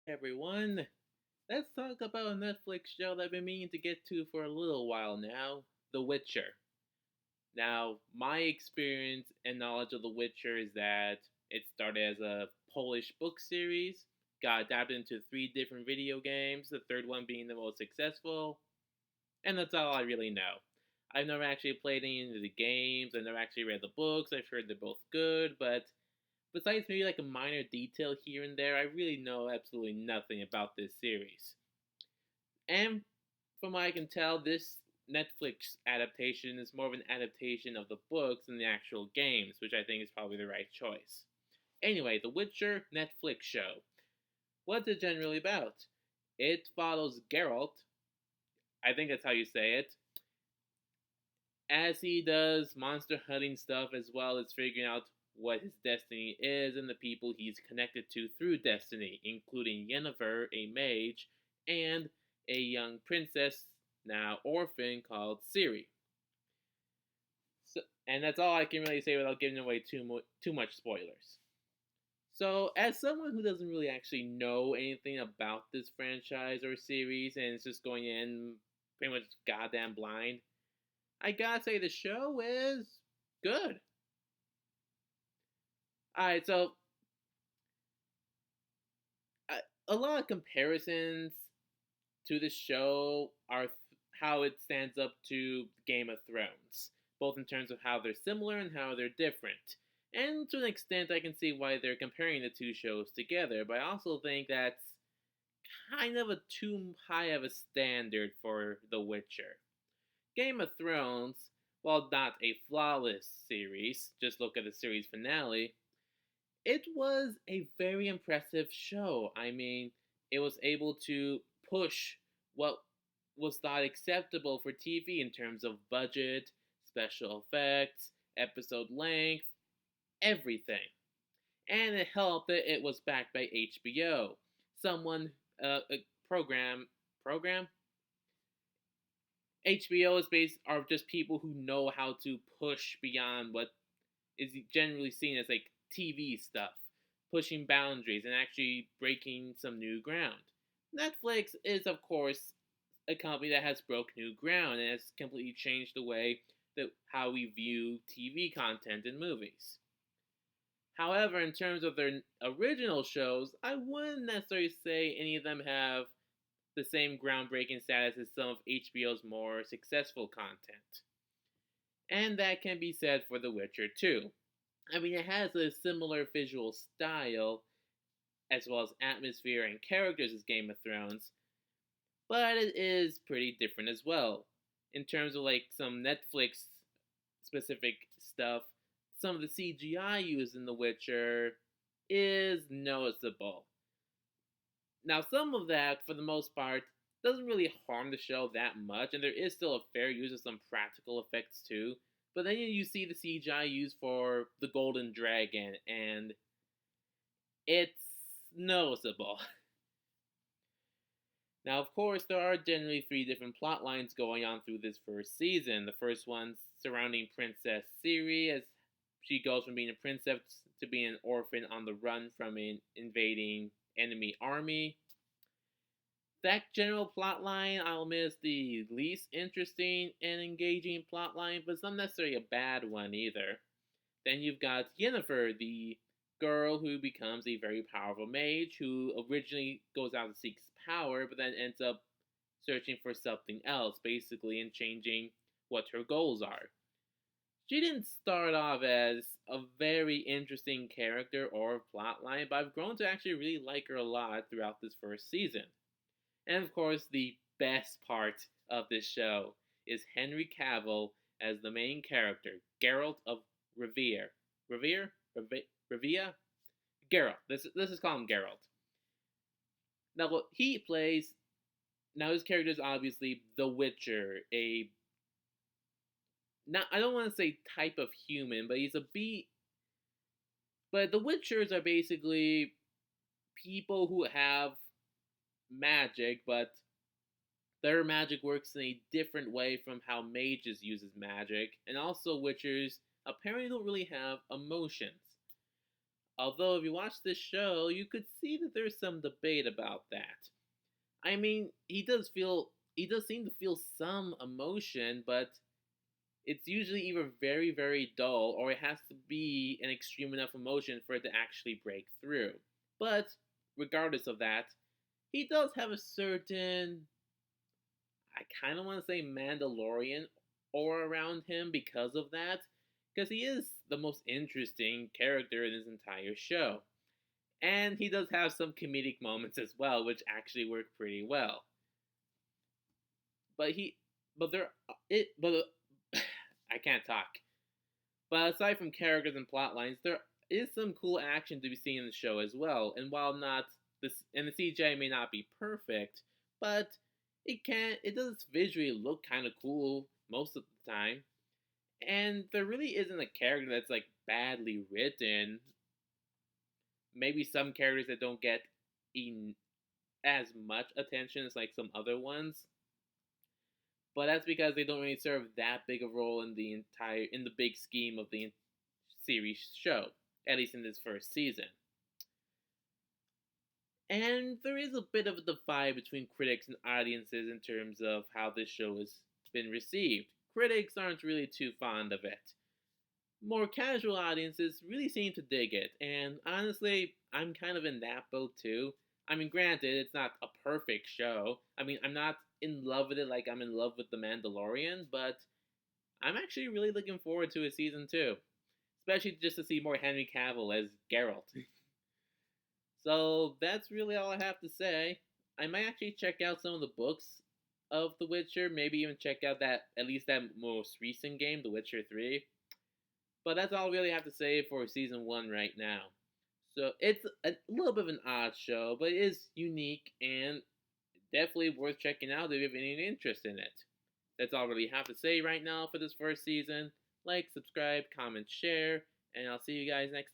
Everyone. Let's talk about a Netflix show that I've been meaning to get to for a little while now, The Witcher. Now, my experience and knowledge of The Witcher is that it started as a Polish book series, got adapted into three different video games, the third one being the most successful, and that's all I really know. I've never actually played any of the games, I've never actually read the books, I've heard they're both good, but besides maybe like a minor detail here and there, I really know absolutely nothing about this series. And from what I can tell, this Netflix adaptation is more of an adaptation of the books than the actual games, which I think is probably the right choice. Anyway, The Witcher Netflix show. What's it generally about? It follows Geralt, I think that's how you say it, as he does monster hunting stuff as well as figuring out what his destiny is and the people he's connected to through destiny, including Yennefer, a mage, and a young princess, now orphan, called Ciri. So, and that's all I can really say without giving away too much spoilers. So, as someone who doesn't really actually know anything about this franchise or series and is just going in pretty much goddamn blind, I gotta say the show is good. Alright, so a lot of comparisons to the show are how it stands up to Game of Thrones, both in terms of how they're similar and how they're different. And to an extent, I can see why they're comparing the two shows together, but I also think that's kind of a too high of a standard for The Witcher. Game of Thrones, while not a flawless series, just look at the series finale, it was a very impressive show. I mean, it was able to push what was thought acceptable for TV in terms of budget, special effects, episode length, everything. And it helped that it was backed by HBO, someone a program. HBO is based are just people who know how to push beyond what is generally seen as like TV stuff, pushing boundaries and actually breaking some new ground. Netflix is, of course, a company that has broke new ground and has completely changed the way that how we view TV content and movies. However, in terms of their original shows, I wouldn't necessarily say any of them have the same groundbreaking status as some of HBO's more successful content. And that can be said for The Witcher too. I mean, it has a similar visual style as well as atmosphere and characters as Game of Thrones, but it is pretty different as well. In terms of like some Netflix specific stuff, some of the CGI used in The Witcher is noticeable. Now, some of that, for the most part, doesn't really harm the show that much, and there is still a fair use of some practical effects too. But then you see the CGI used for the Golden Dragon, and it's noticeable. Now, of course, there are generally three different plot lines going on through this first season. The first one surrounding Princess Ciri, as she goes from being a princess to being an orphan on the run from an invading enemy army. That general plot line, I'll admit, is the least interesting and engaging plot line, but it's not necessarily a bad one either. Then you've got Yennefer, the girl who becomes a very powerful mage who originally goes out to seek power, but then ends up searching for something else, basically, and changing what her goals are. She didn't start off as a very interesting character or plotline, but I've grown to actually really like her a lot throughout this first season. And of course, the best part of this show is Henry Cavill as the main character, Geralt of Rivia. Revere? Revia? Geralt. This is called him Geralt. Now, what he plays. Now, his character is obviously The Witcher, a not I don't want to say type of human, but he's a bee. But the Witchers are basically people who have magic, but their magic works in a different way from how mages uses magic, and also Witchers apparently don't really have emotions. Although, if you watch this show, you could see that there's some debate about that. I mean, he does seem to feel some emotion, but it's usually either very, very dull or it has to be an extreme enough emotion for it to actually break through. But regardless of that, he does have a certain, I kind of want to say, Mandalorian aura around him because of that, because he is the most interesting character in this entire show. And he does have some comedic moments as well, which actually work pretty well. But he, but there, but I can't talk. But aside from characters and plot lines, there is some cool action to be seen in the show as well. And while not this, and the CGI may not be perfect, but it does visually look kind of cool most of the time. And there really isn't a character that's like badly written. Maybe some characters that don't get as much attention as like some other ones, but that's because they don't really serve that big a role in the big scheme of the series show, at least in this first season. And there is a bit of a divide between critics and audiences in terms of how this show has been received. Critics aren't really too fond of it. More casual audiences really seem to dig it, and honestly, I'm kind of in that boat too. I mean, granted, it's not a perfect show. I mean, I'm not in love with it like I'm in love with The Mandalorian, but I'm actually really looking forward to a season 2, especially just to see more Henry Cavill as Geralt. So that's really all I have to say. I might actually check out some of the books of The Witcher, maybe even check out that at least that most recent game, The Witcher 3. But that's all I really have to say for season 1 right now. So it's a little bit of an odd show, but it is unique and definitely worth checking out if you have any interest in it. That's all I really have to say right now for this first season. Like, subscribe, comment, share, and I'll see you guys next